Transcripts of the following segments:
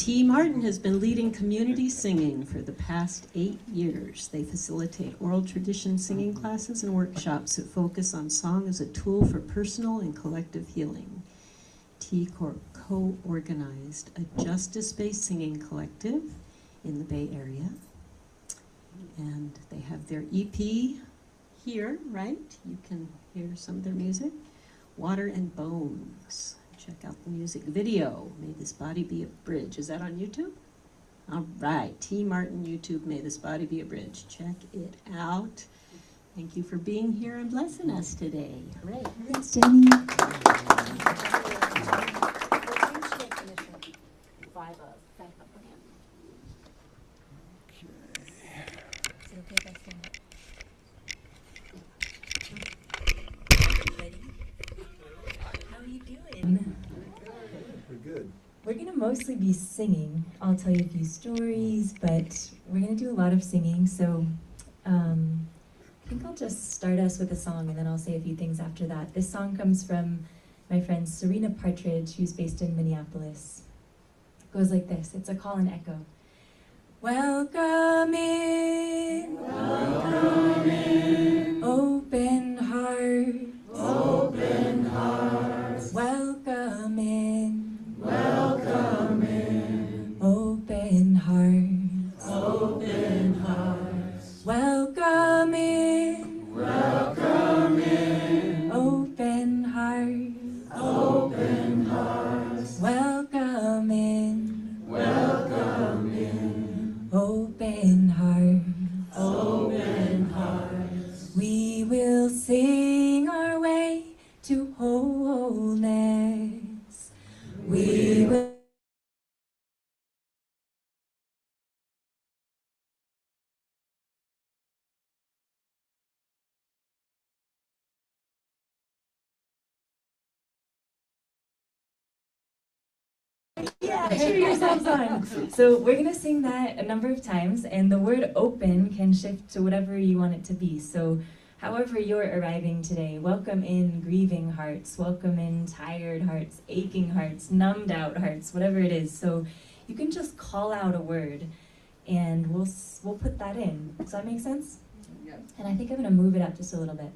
T. Martin has been leading community singing for the past 8 years. They facilitate oral tradition singing classes and workshops that focus on song as a tool for personal and collective healing. T. co-organized a justice-based singing collective in the Bay Area. And they have their EP here, right? You can hear some of their music. Water and Bones. Check out the music video, May This Body Be a Bridge. Is that on YouTube? All right, T. Martin YouTube, May This Body Be a Bridge. Check it out. Thank you for being here and blessing us today. Hooray. Thanks, Jenny. We're going to mostly be singing. I'll tell you a few stories, but we're going to do a lot of singing. So I think I'll just start us with a song, and then I'll say a few things after that. This song comes from my friend Serena Partridge, who's based in Minneapolis. It goes like this. It's a call and echo. Welcome in, welcome in, open hearts, open hearts, welcome in, welcome in, open hearts, open hearts, welcome in, welcome in, open hearts, open hearts, welcome in, welcome in, open hearts, open hearts. We will sing our way to wholeness. We will. Yeah, cheer yourselves on. So we're going to sing that a number of times, and the word open can shift to whatever you want it to be. So however you're arriving today, welcome in grieving hearts, welcome in tired hearts, aching hearts, numbed out hearts, whatever it is. So you can just call out a word, and we'll put that in. Does that make sense? Yeah. And I think I'm going to move it up just a little bit.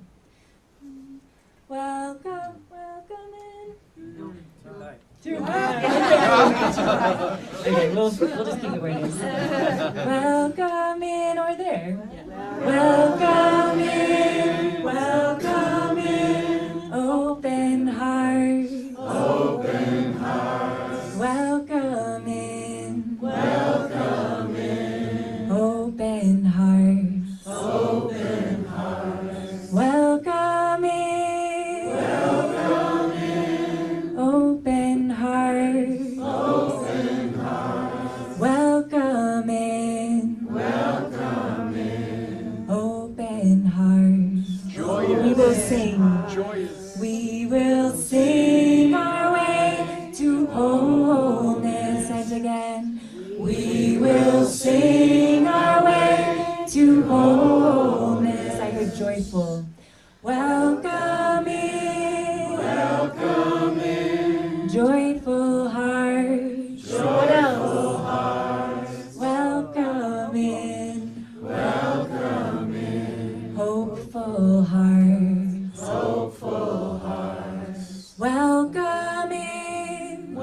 Welcome, welcome in. No, too high. Too high. Okay, we'll just keep it where it is. Welcome in, or there. Yeah. Welcome in, open hearts, open hearts. Welcome in, open hearts, open hearts. Welcome in, open hearts, open hearts. Welcome in, open hearts. Joyous. We will sing. Joyous. We will sing our way to wholeness. And again, we will sing our way to wholeness. I heard joyful. Welcome in, joyful hearts. What else? Hearts. Welcome in, hopeful hearts, hopeful hearts. Welcome in,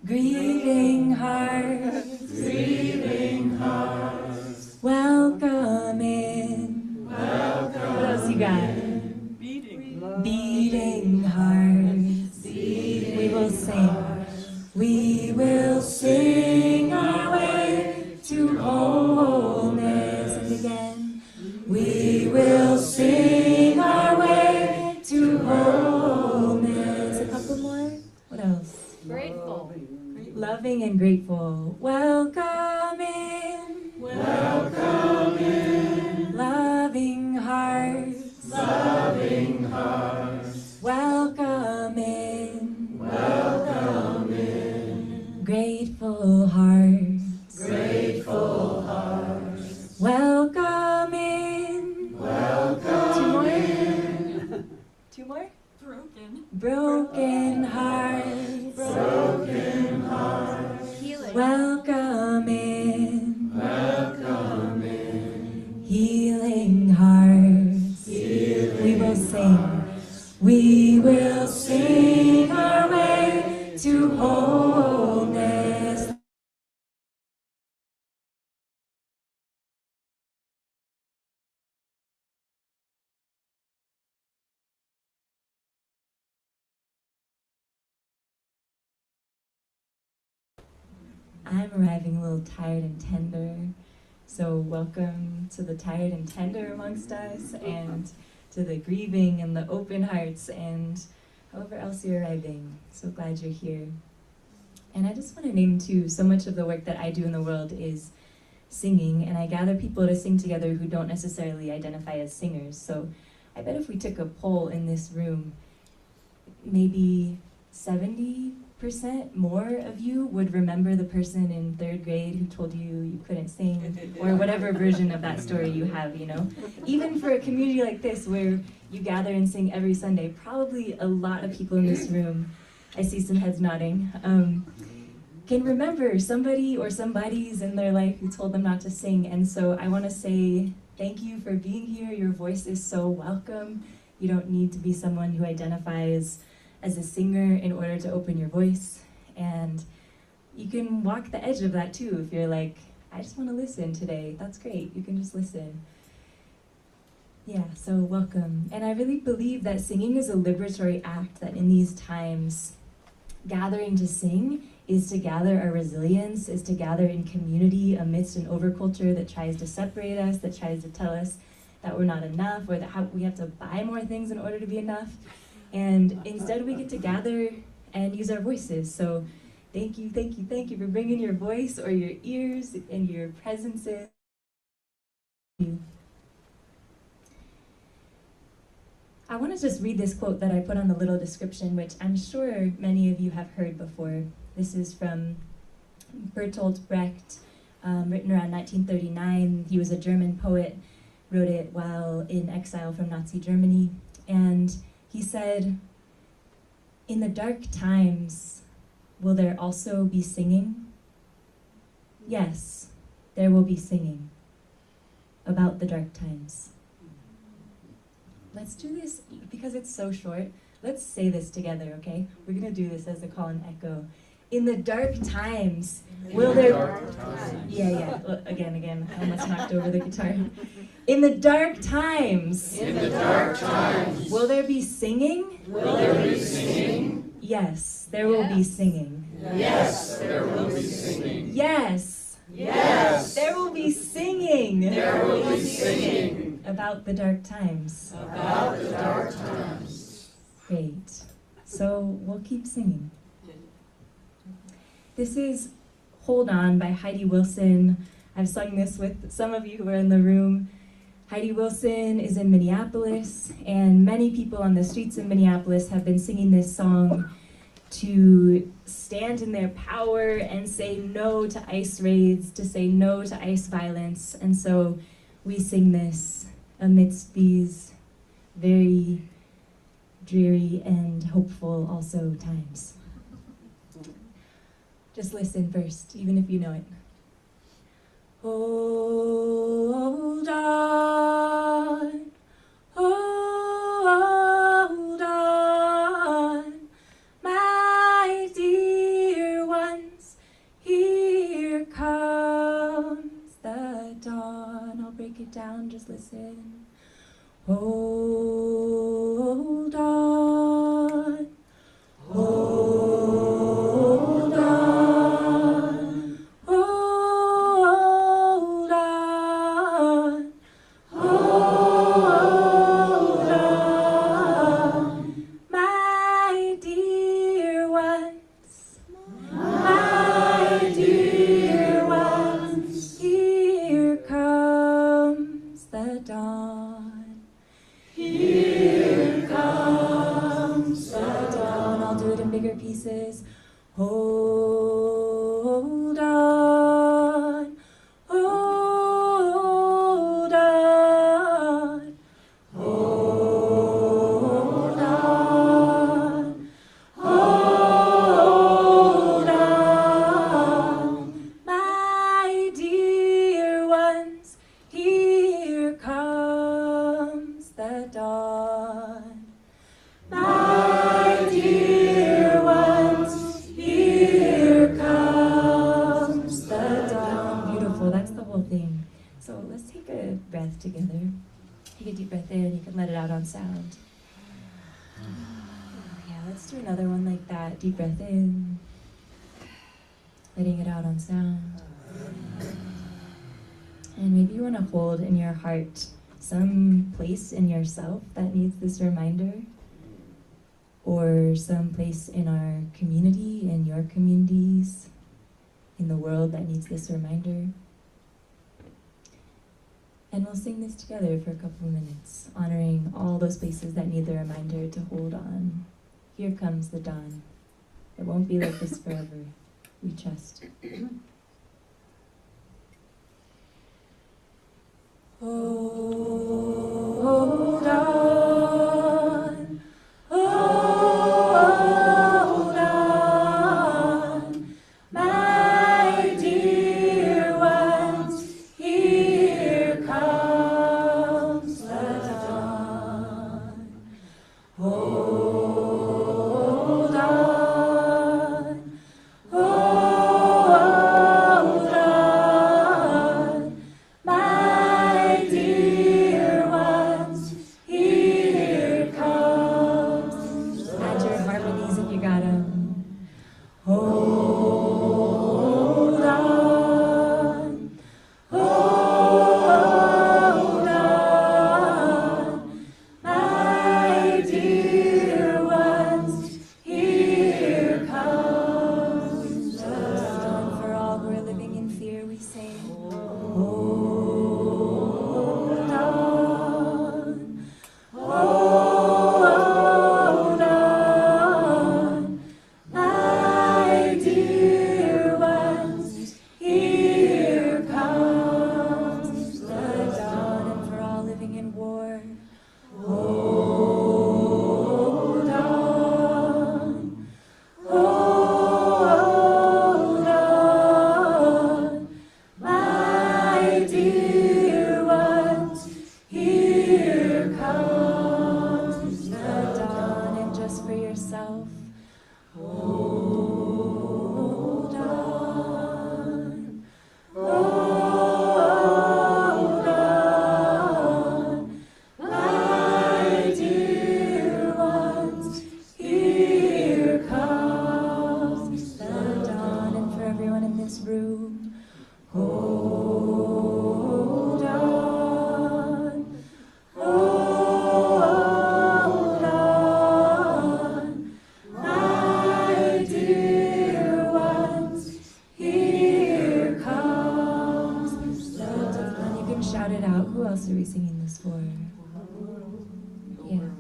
grieving hearts, grieving hearts. Welcome in, what else you got? Beating hearts. We will sing. We will sing our way to wholeness. And again, we will sing our way to wholeness. A couple more. What else? Grateful. Loving and grateful. Welcome in. Welcome in. Loving hearts. Loving hearts. Welcome in. Welcome in. Grateful hearts. Grateful hearts. Welcome in. Welcome in. Two more? Broken hearts. Broken Welcome in. Welcome in. Healing hearts. We will sing. We will sing our way to wholeness. I'm arriving a little tired and tender, so welcome to the tired and tender amongst us, and to the grieving and the open hearts, and however else you're arriving. So glad you're here. And I just want to name too, so much of the work that I do in the world is singing, and I gather people to sing together who don't necessarily identify as singers. So I bet if we took a poll in this room, maybe 70% more of you would remember the person in 3rd grade who told you couldn't sing, or whatever version of that story you have, you know? Even for a community like this where you gather and sing every Sunday, probably a lot of people in this room, I see some heads nodding, can remember somebody or somebodies in their life who told them not to sing. And so I want to say thank you for being here. Your voice is so welcome. You don't need to be someone who identifies as a singer in order to open your voice, and you can walk the edge of that too. If you're like, I just want to listen today, that's great, you can just listen. Yeah, so welcome. And I really believe that singing is a liberatory act, that in these times, gathering to sing is to gather our resilience, is to gather in community amidst an overculture that tries to separate us, that tries to tell us that we're not enough, or that we have to buy more things in order to be enough. And instead we get to gather and use our voices. So thank you for bringing your voice or your ears and your presences. I want to just read this quote that I put on the little description, which I'm sure many of you have heard before. This is from Bertolt Brecht, written around 1939. He was a German poet, wrote it while in exile from Nazi Germany. And he said, "In the dark times, will there also be singing? Yes, there will be singing about the dark times." Let's do this, because it's so short, let's say this together, okay? We're gonna do this as a call and echo. In the dark times, will there... Yeah, again, I almost knocked over the guitar. In the dark times, will there be singing? Will there be singing? Yes, there will be singing. Yes, there will be singing. Yes. Yes. There will be singing. There will be singing. About the dark times. About the dark times. Great. So we'll keep singing. This is Hold On by Heidi Wilson. I've sung this with some of you who are in the room. Heidi Wilson is in Minneapolis, and many people on the streets of Minneapolis have been singing this song to stand in their power and say no to ICE raids, to say no to ICE violence. And so we sing this amidst these very dreary and hopeful also times. Just listen first, even if you know it. Hold on, hold on, my dear ones, here comes the dawn. I'll break it down, just listen. Hold on, hold on, hold on, hold on, my dear ones, my dear ones, here comes the dawn. Here comes the dawn. I'll do it in bigger pieces. Hold on, hold on, hold on, hold on, let's take a breath together. Take a deep breath in, you can let it out on sound. Yeah, let's do another one like that. Deep breath in, letting it out on sound. And maybe you want to hold in your heart some place in yourself that needs this reminder, or some place in our community, in your communities, in the world that needs this reminder. And we'll sing this together for a couple of minutes, honoring all those places that need the reminder to hold on. Here comes the dawn. It won't be like this forever. We trust. Hold on. Hold on. My dear ones, here comes the dawn. Hold on. Hold on. My dear ones, here comes. Add your harmonies if you got 'em. Hold on. Hold on. My dear ones, here comes the dawn. For all who are living in fear, we sing. Hold on. Hold on. My dear ones, here comes the dawn. And for all living in war, hold on. Hold on. My dear ones, here comes the dawn. And just for yourself, hold on. Hold on. My dear ones, here comes the dawn. And for everyone in this room, hold on. Hold on. My dear ones, here comes the dawn. You can shout it out. Who else are we singing this for? Yeah.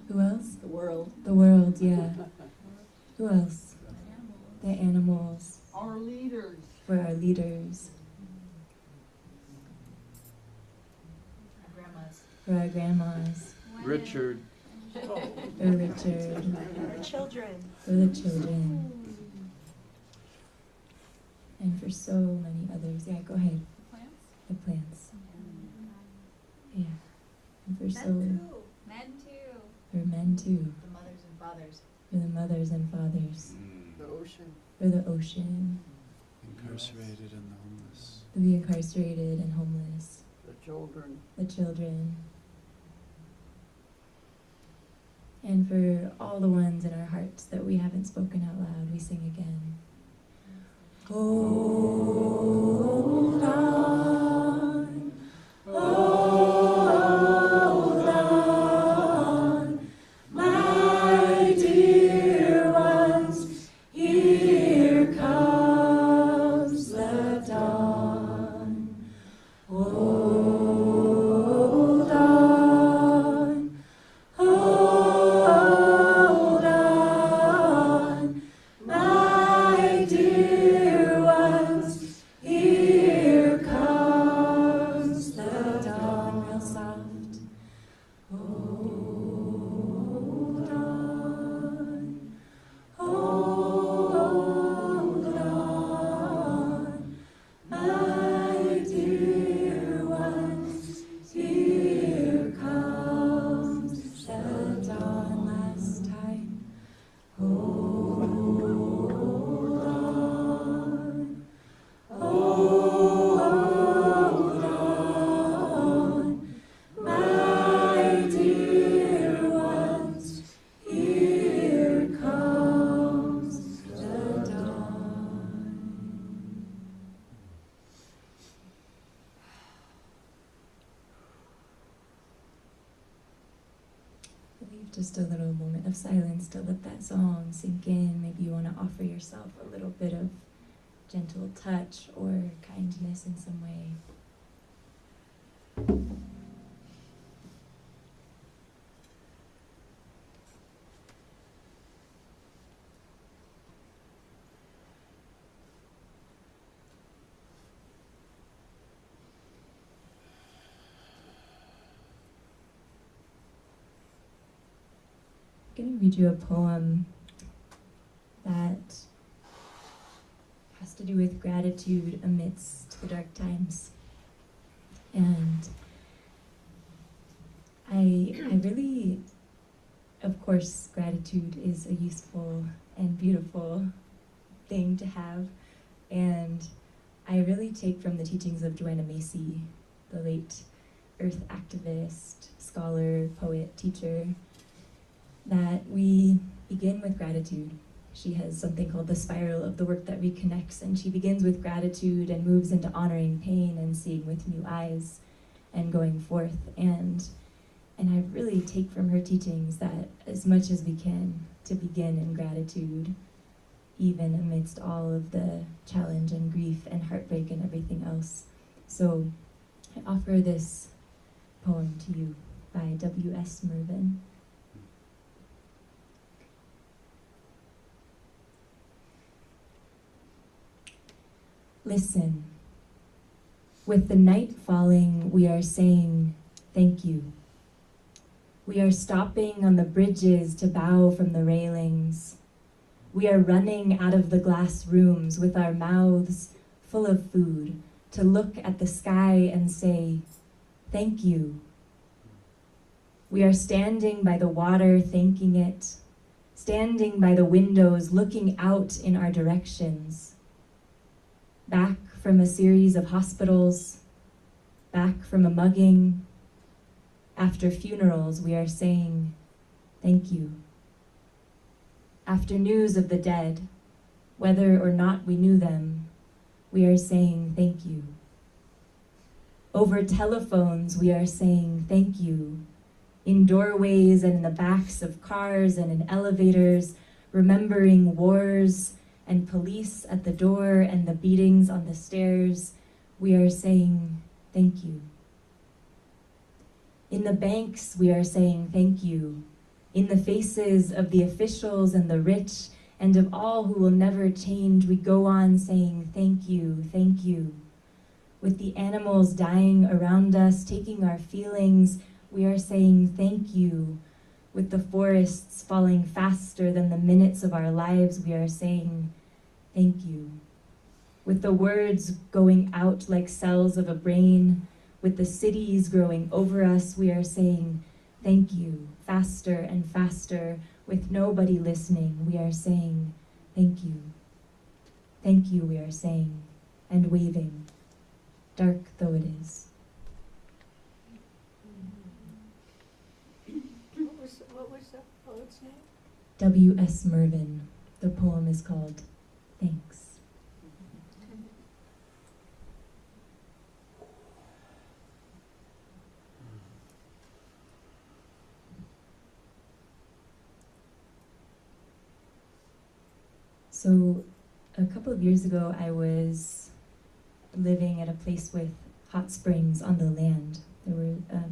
Who else? The world. The world, yeah. Who else? The animals. Our leaders. For our leaders. For our grandmas. Richard. For Richard. For children. For the children. And for so many others. Yeah, go ahead. The plants. Yeah. And for so Men too. for men too. The mothers and fathers. For the mothers and fathers. The ocean. For the ocean. Incarcerated and the homeless. For the incarcerated and homeless. The children. The children. And for all the ones in our hearts that we haven't spoken out loud, we sing again. Hold on. Hold on. My dear ones, here comes the dawn. Hold on. Hold on. My dear ones, here comes the dawn. Real soft. Hold on. Hold just a little moment of silence to let that song sink in. Maybe you want to offer yourself a little bit of gentle touch or kindness in some way. I'm going to read you a poem that has to do with gratitude amidst the dark times. And I really, of course, gratitude is a useful and beautiful thing to have. And I really take from the teachings of Joanna Macy, the late earth activist, scholar, poet, teacher, that we begin with gratitude. She has something called the spiral of the work that reconnects, and she begins with gratitude and moves into honoring pain and seeing with new eyes and going forth. And I really take from her teachings that as much as we can to begin in gratitude, even amidst all of the challenge and grief and heartbreak and everything else. So I offer this poem to you by W.S. Mervyn. Listen. With the night falling, we are saying thank you. We are stopping on the bridges to bow from the railings. We are running out of the glass rooms with our mouths full of food to look at the sky and say thank you. We are standing by the water, thanking it, standing by the windows, looking out in our directions. Back from a series of hospitals, back from a mugging. After funerals, we are saying thank you. After news of the dead, whether or not we knew them, we are saying thank you. Over telephones, we are saying thank you. In doorways and in the backs of cars and in elevators, remembering wars and police at the door and the beatings on the stairs, we are saying thank you. In the banks, we are saying thank you. In the faces of the officials and the rich and of all who will never change, we go on saying thank you, thank you. With the animals dying around us, taking our feelings, we are saying thank you. With the forests falling faster than the minutes of our lives, we are saying thank you. With the words going out like cells of a brain, with the cities growing over us, we are saying thank you. Faster and faster, with nobody listening, we are saying thank you. Thank you, we are saying, and waving, dark though it is. What was the poet's name? W.S. Mervyn. The poem is called Thanks. So a couple of years ago, I was living at a place with hot springs on the land. They were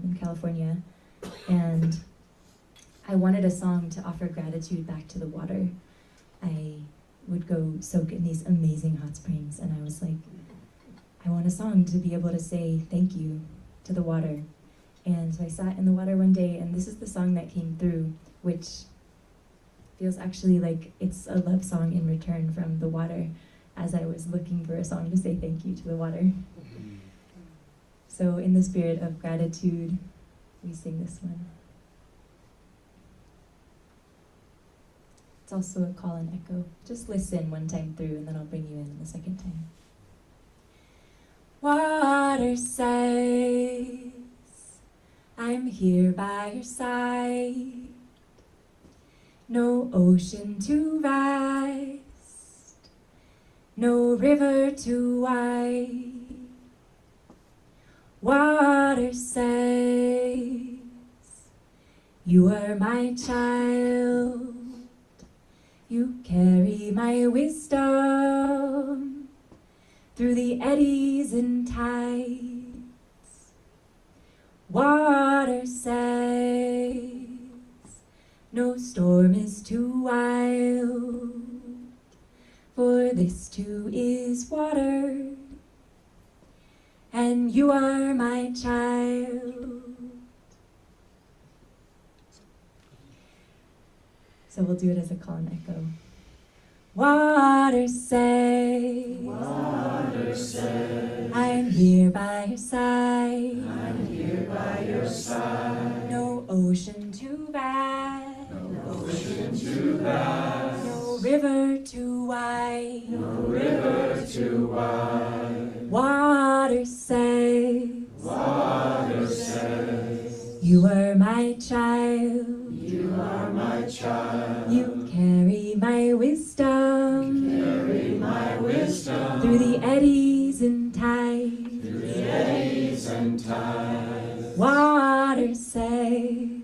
in California, and I wanted a song to offer gratitude back to the water. I would go soak in these amazing hot springs, and I was like, I want a song to be able to say thank you to the water. And so I sat in the water one day, and this is the song that came through, which feels actually like it's a love song in return from the water, as I was looking for a song to say thank you to the water. So in the spirit of gratitude, we sing this one. It's also a call and echo. Just listen one time through, and then I'll bring you in the second time. Water says, I'm here by your side. No ocean to rise, no river too wide. Water says, You are my child, you carry my wisdom through the eddies and tides. Water says, no storm is too wild, for this too is water, and you are my child. So we'll do it as a call and echo. Water say, I'm here by your side. I'm here by your side. No ocean too bad. No ocean too bad. No river too wide. No river too wide. Water says, you are my child. You are my child. You carry my wisdom. You carry my wisdom. Through the eddies and tides. Through the eddies and tides. Water says,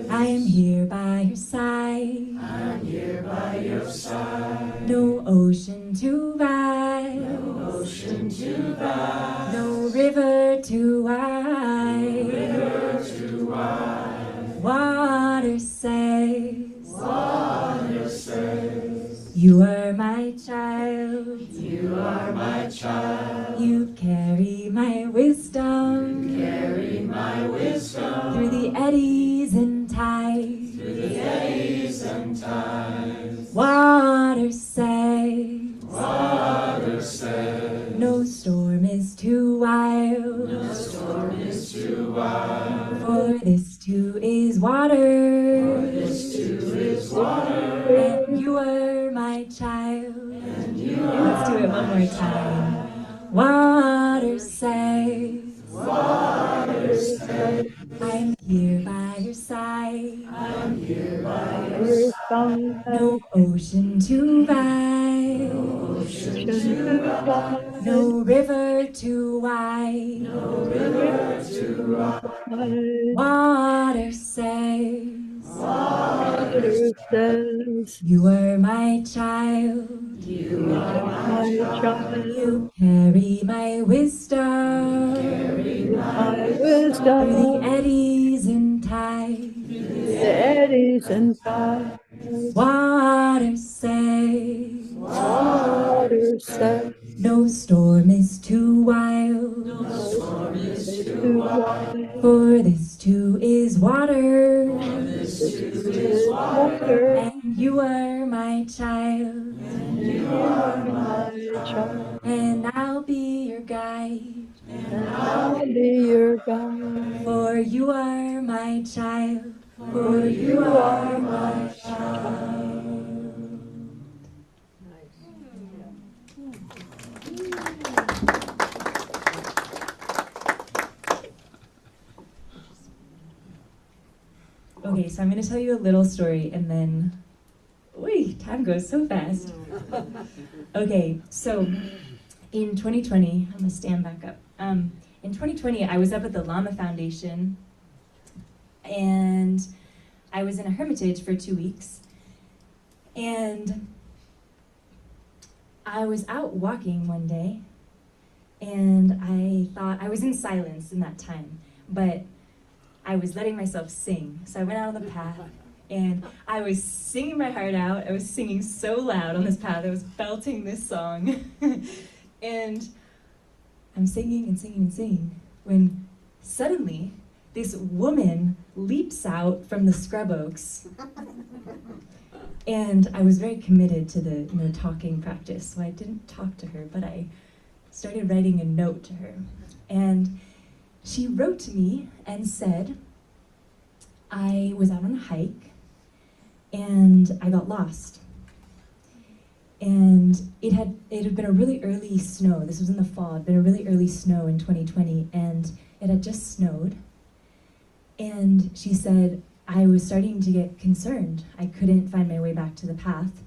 I am here by your side. I'm here by your side. No ocean too vast. No ocean too vast. No river too wide. No river too wide. Water says, you are my child. You are my child. You carry my wisdom. You carry my wisdom. Through the eddies and tides. Through the eddies and tides. Water says, no storm is too wild. No storm is too wild. For this too is water. For this too is water. And you are my child. And you are. Let's do it one more time. Water says, I'm here by your side. I'm here by your side. No ocean too wide. No ocean too wide. No river too wide. No river too wide. Water says, you are my child. You are my child. You carry my wisdom. Carry my wisdom. Through the eddies and tides. Through the eddies and tides. Water says, no storm is too wild. No storm is too wild. For this too is water. For this too is water. And you are my child. And you are my child. And I'll be your guide. And I'll be your guide. For you are my child. For you are my child. Okay, so I'm going to tell you a little story and then, time goes so fast. Okay, so in 2020, I'm going to stand back up. In 2020, I was up at the Lama Foundation and I was in a hermitage for 2 weeks. And I was out walking one day and I thought, I was in silence in that time, but I was letting myself sing. So I went out on the path and I was singing my heart out. I was singing so loud on this path. I was belting this song. And I'm singing and singing and singing when suddenly this woman leaps out from the scrub oaks. And I was very committed to the talking practice, so I didn't talk to her, but I started writing a note to her. And she wrote to me and said, I was out on a hike and I got lost. And it had been a really early snow. This was in the fall. It had been a really early snow in 2020 and it had just snowed. And she said, I was starting to get concerned. I couldn't find my way back to the path.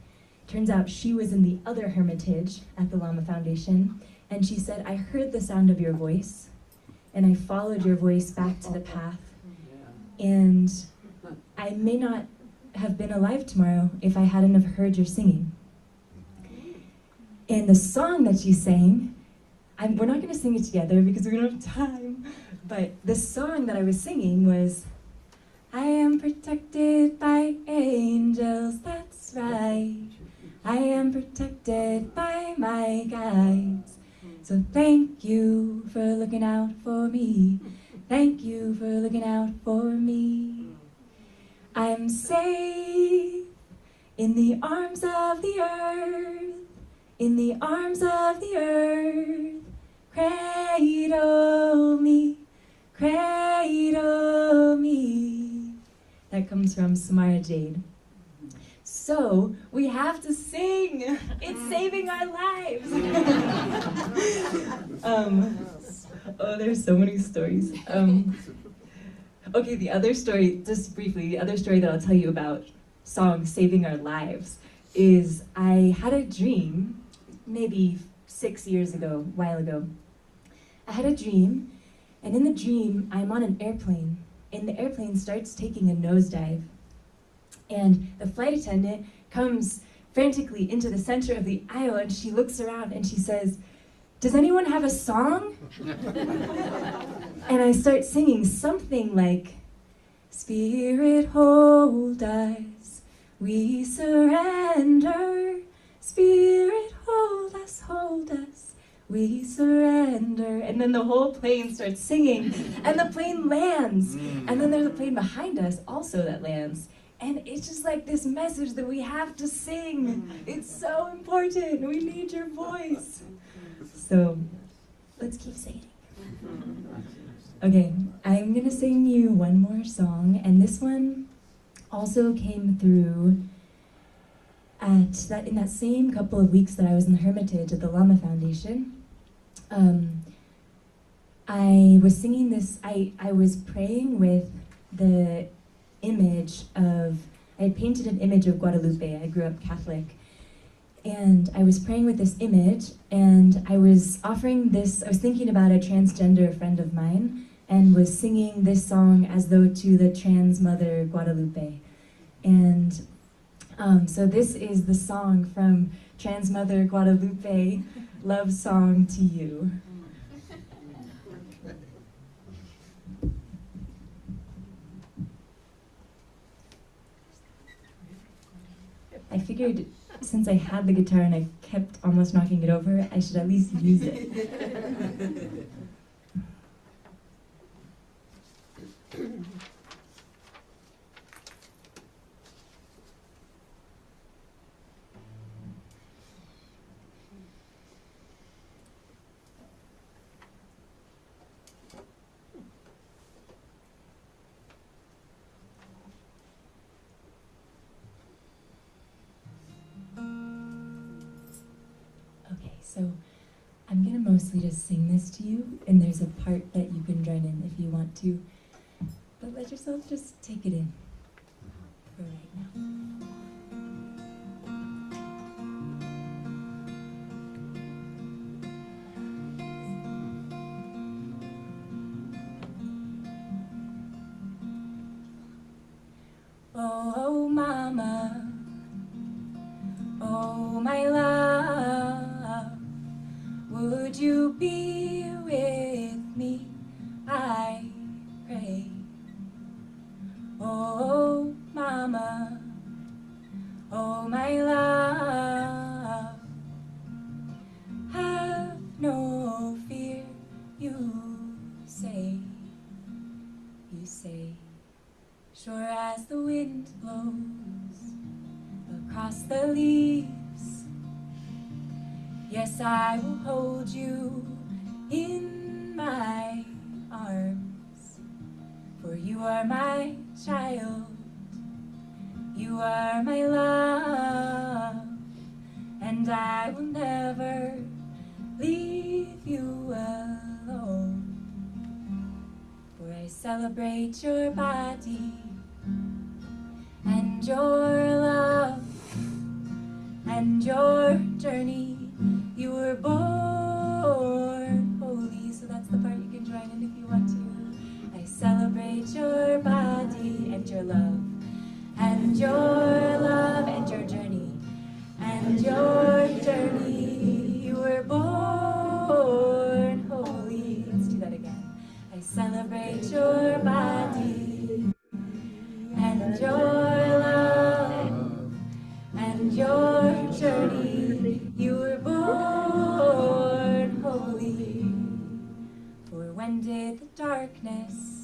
Turns out she was in the other hermitage at the Lama Foundation. And she said, I heard the sound of your voice and I followed your voice back to the path. And I may not have been alive tomorrow if I hadn't have heard your singing. And the song that you sang, we're not going to sing it together because we don't have time, but the song that I was singing was, I am protected by angels, that's right. I am protected by my guides. So thank you for looking out for me. Thank you for looking out for me. I'm safe in the arms of the earth, in the arms of the earth. Cradle me, cradle me. That comes from Samara Jade. So we have to sing. It's saving our lives. Oh, there's so many stories. Okay, the other story, just briefly, the other story that I'll tell you about songs saving our lives is I had a dream, maybe 6 years ago, a while ago. I had a dream, and in the dream, I'm on an airplane, and the airplane starts taking a nosedive. And the flight attendant comes frantically into the center of the aisle, and she looks around and she says, "Does anyone have a song?" And I start singing something like, "Spirit, hold us, we surrender. Spirit, hold us, we surrender." And then the whole plane starts singing, and the plane lands. And then there's a plane behind us also that lands. And it's just like this message that we have to sing. It's so important. We need your voice. So let's keep singing. Okay, I'm gonna sing you one more song, and this one also came through in that same couple of weeks that I was in the Hermitage at the Lama Foundation. I was singing this, I was praying with the image of, I had painted an image of Guadalupe. I grew up Catholic. And I was praying with this image, and I was thinking about a transgender friend of mine, and was singing this song as though to the trans mother Guadalupe. And so this is the song from Trans Mother Guadalupe, Love Song to You. I figured since I had the guitar and I kept almost knocking it over, I should at least use it. So I'm going to mostly just sing this to you, and there's a part that you can join in if you want to. But let yourself just take it in for right now. Oh, mama, oh, my love, would you be with me, I pray? Oh, mama, oh, my love, have no fear, you say, sure as the wind blows across the leaves, yes, I will hold you in my arms, for you are my child, you are my love, and I will never leave you alone, for I celebrate your body and your love and your journey. You were born holy, so that's the part you can join in if you want to. I celebrate your body and your love, and your love and your journey, and your journey. You were born holy. Let's do that again. I celebrate your body and your love and your journey. You were born holy. For when did the darkness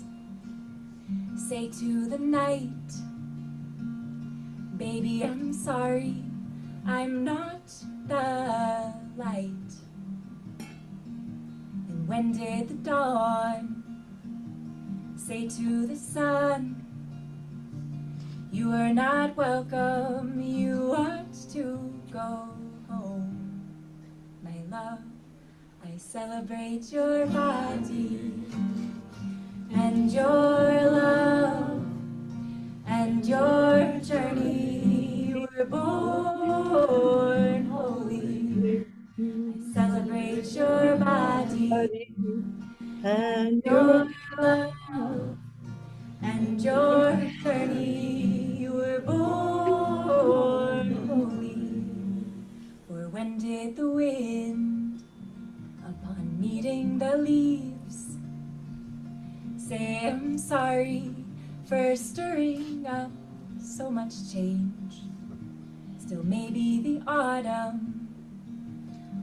say to the night, baby, I'm sorry, I'm not the light? And when did the dawn say to the sun, you are not welcome, you ought to go home? My love, I celebrate your body and your love and your journey. You were born holy. I celebrate your body and your love and your journey. You were born holy. For when did the wind, upon meeting the leaves, say I'm sorry for stirring up so much change? Still maybe the autumn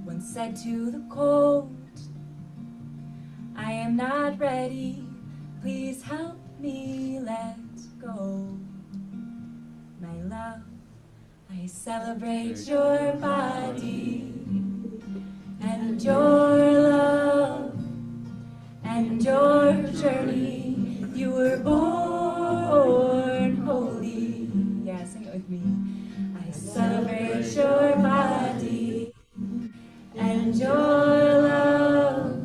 once said to the cold, I am not ready, please help me let go. My love, I celebrate your body and your love and your journey. You were born holy. Yeah, sing it with me. I celebrate your body and your love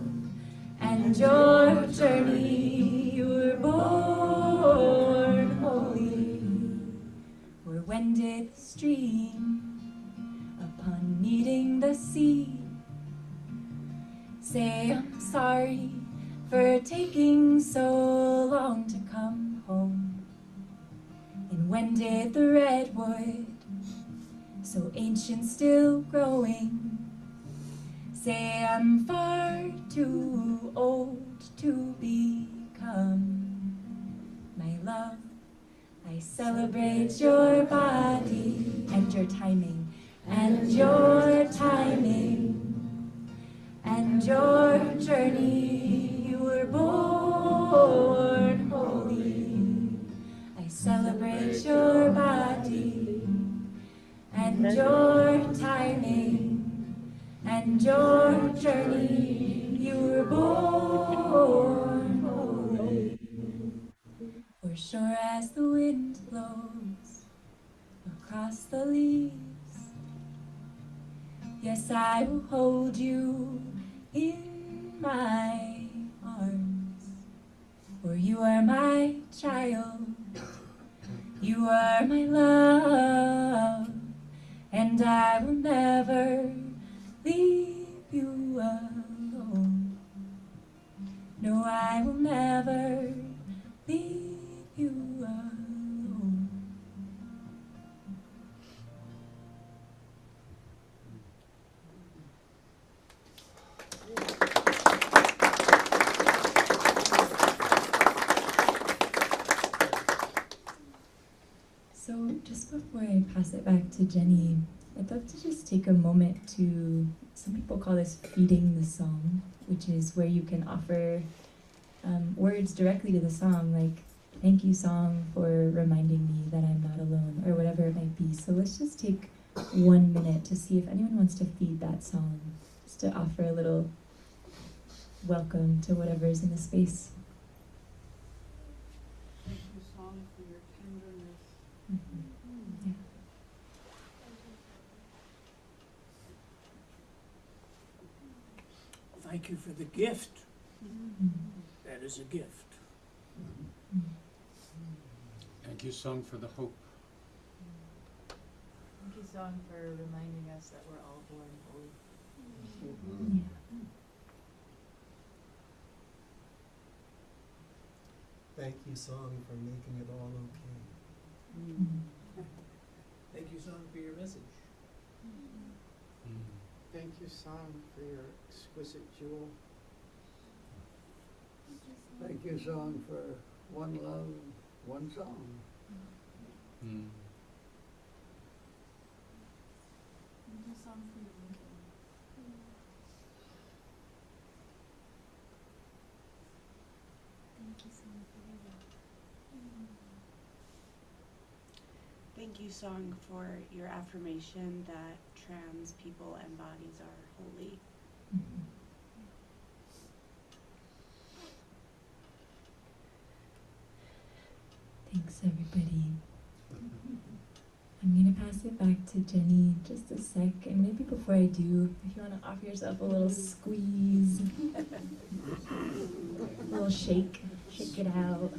and your journey. You were born holy. For when did the stream, upon meeting the sea, say I'm sorry for taking so long to come home? And when did the redwood, so ancient still growing, say I'm far too old to become? My love, I celebrate your body and your timing and your timing and your journey. You were born holy. I celebrate your body and your timing and your journey. You were born holy. For sure as the wind blows across the leaves, yes, I will hold you in my arms. For you are my child, you are my love, and I will never leave you alone. No, I will never leave you alone. So just before I pass it back to Jenny, I'd love to just take a moment to, some people call this feeding the song, which is where you can offer words directly to the song, like, thank you song for reminding me that I'm not alone, or whatever it might be. So let's just take 1 minute to see if anyone wants to feed that song, just to offer a little welcome to whatever's in the space. Thank you, song, for your tenderness. Mm-hmm. Yeah. Thank you for the gift. Mm-hmm. That is a gift. Thank you, song, for the hope. Thank you, song, for reminding us that we're all born holy. Yeah. thank you song for making it all okay. Thank you, song, for your message. Thank you, song, for your exquisite jewel. Thank you, song, for one love, one song. Mm. Thank you, song, for your wisdom. Thank you, song, for your love. Thank you, song, for your affirmation that trans people and bodies are holy. Thanks, everybody. I'm going to pass it back to Jenny in just a sec, and maybe before I do, if you want to offer yourself a little squeeze, a little shake it out.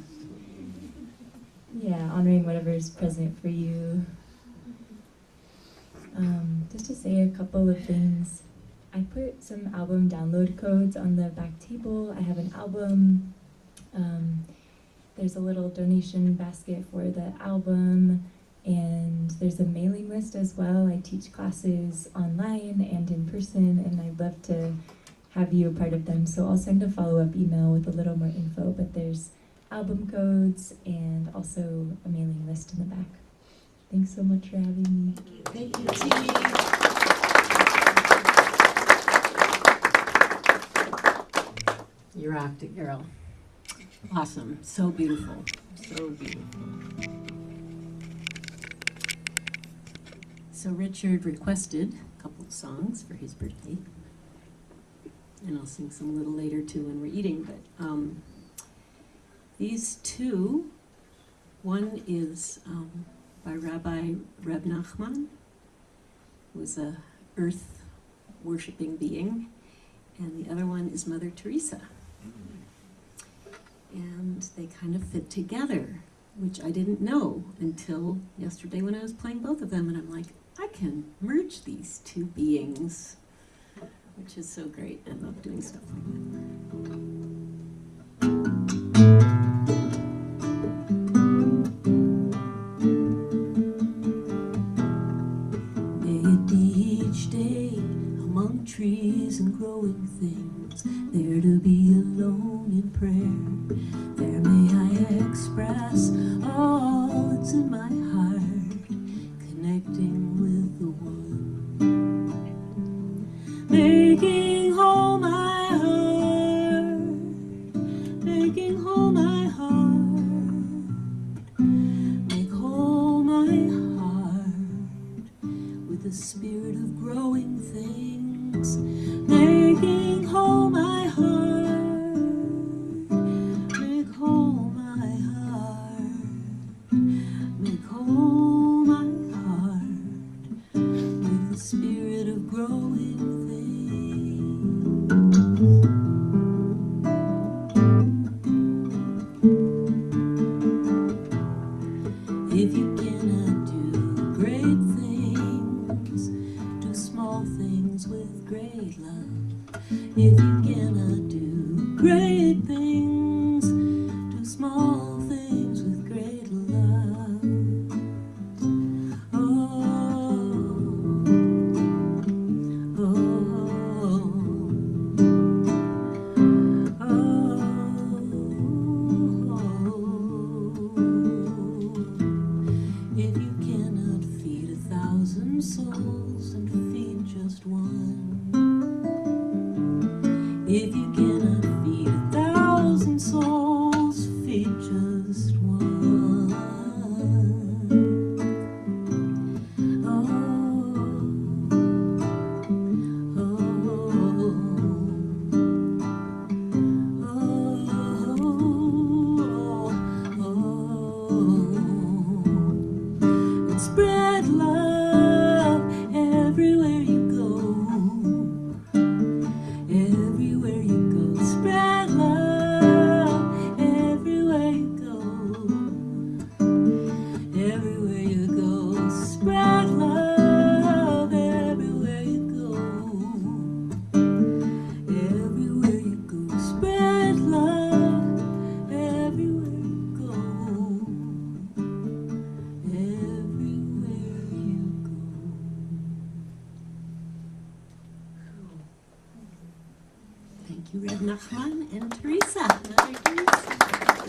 Yeah, honoring whatever is present for you. Just to say a couple of things. I put some album download codes on the back table. I have an album. There's a little donation basket for the album, and there's a mailing list as well. I teach classes online and in person, and I'd love to have you a part of them. So I'll send a follow-up email with a little more info, but there's album codes and also a mailing list in the back. Thanks so much for having me. Thank you, T. You rocked it, girl. Awesome. So beautiful. So beautiful. So Richard requested a couple of songs for his birthday. And I'll sing some a little later too when we're eating. But these two, one is by Rabbi Reb Nachman, who was a earth worshipping being, and the other one is Mother Teresa. And they kind of fit together, which I didn't know until yesterday when I was playing both of them, and I'm like, I can merge these two beings, which is so great. I love doing stuff like that. Trees and growing things, there to be alone in prayer. There may I express all that's in my heart, connecting with the one, making whole my heart, making whole my heart, make whole my heart with the spirit of growing things. Making whole my heart, make whole my heart, make whole my heart with the spirit of growing things. If you cannot do great things, do small things with great love. If you cannot do great things, do small things with great love. Oh, oh, oh. If you cannot feed 1,000 souls, and feed just one. If you cannot feed 1,000 we have Nachman and Teresa. Another Teresa.